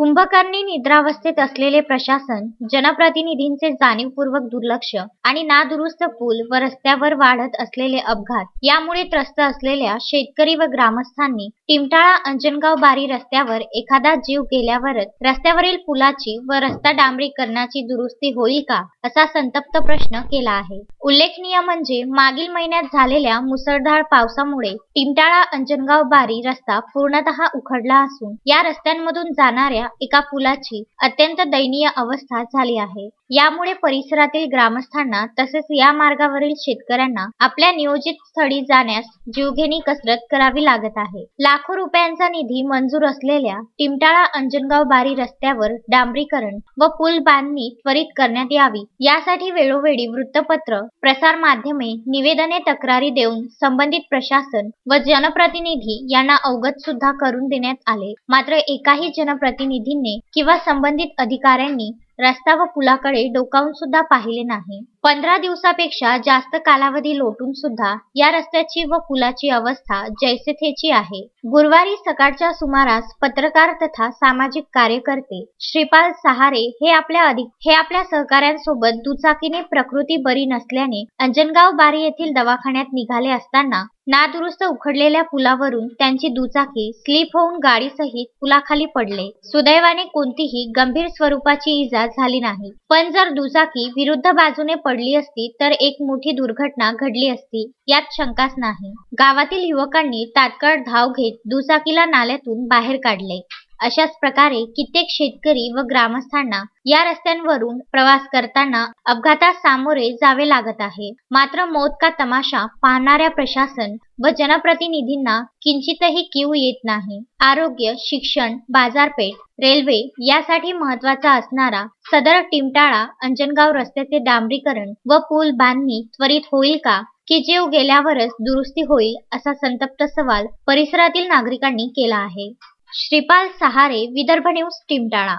कुंभकर्णी निद्रावस्थेत असलेले प्रशासन, जनप्रतिनिधींचे जाणीवपूर्वक दुर्लक्ष आणि नादुरुस्त पूल व रस्त्यावर वाढत असलेले अपघात यामुळे त्रस्त असलेल्या शेतकरी व ग्रामस्थांनी टिमटाळा अंजनगाव बारी रस्त्यावर एखादा जीव गेल्यावरच रस्त्यावरील पुलाची व रस्ता डांबरीकरणाची दुरुस्ती होईल का, असा संतप्त प्रश्न केला आहे. उल्लेखनीय म्हणजे मागील महिन्यात झालेल्या मुसळधार पावसामुळे टिमटाळा अंजनगाव बारी रस्ता पूर्णतः उखडला असून या रस्त्यांमधून जाणाऱ्या एका पुलाची अत्यंत दयनीय अवस्था झाली आहे. यामुळे परिसरातील ग्रामस्थांना तसेच या मार्गावरील शेतकऱ्यांना आपल्या नियोजित स्थळी जाण्यास जीवघेणी कसरत करावी लागत आहे. लाखो रुपयांचा निधी मंजूर असलेल्या टिमटाळा अंजनगाव बारी रस्त्यावर डांबरीकरण व पूल बांधणी त्वरित करण्यात यावी, यासाठी वेळोवेळी वृत्तपत्र, प्रसार माध्यमे, निवेदने, तक्रारी देऊन संबंधित प्रशासन व जनप्रतिनिधी यांना अवगत सुद्धा करून देण्यात आले. मात्र एकाही जनप्रतिनिधींनी किंवा संबंधित अधिकाऱ्यांनी रस्ता व पुलाकडे डोकावून सुद्धा पाहिले नाही. 15 दिवसापेक्षा जास्त कालावधी लोटून सुद्धा या रस्त्याची व पुलाची अवस्था जैसे थेची आहे. गुरुवारी सकाळच्या सुमारास पत्रकार तथा सामाजिक कार्यकर्ते श्रीपाल सहारे हे आपल्या सहकाऱ्यांसोबत दुचाकीने प्रकृती बरी नसल्याने अंजनगाव बारी येथील दवाखान्यात निघाले असताना नादुरुस्त उखडलेल्या पुलावरून त्यांची दुचाकी स्लिप होऊन गाडीसहित पुलाखाली पडले. सुदैवाने कोणतीही गंभीर स्वरूपाची इजा झाली नाही, पण जर दुचाकी विरुद्ध बाजूने पडली असती तर एक मोठी दुर्घटना घडली असती, यात शंकाच नाही. गावातील युवकांनी तात्काळ धाव घेत दुचाकीला नाल्यातून बाहेर काढले. अशाच प्रकारे कित्येक शेतकरी व ग्रामस्थांना या रस्त्यांवरून प्रवास करताना अपघातात सामोरे जावे लागत आहे. मात्र मौत का तमाशा पाहणाऱ्या प्रशासन व जनप्रतिनिधींना किंचितही कीव येत नाही. आरोग्य, शिक्षण, बाजारपेठ, रेल्वे यासाठी महत्त्वाचा असणारा सदर टिमटाळा अंजनगाव रस्त्याचे डांबरीकरण व पूल बांधणी त्वरित होईल का, की जीव गेल्यावरच दुरुस्ती होईल, असा संतप्त सवाल परिसरातील नागरिकांनी केला आहे. श्रीपाल सहारे, विदर्भ न्यूज, टिमटाळा.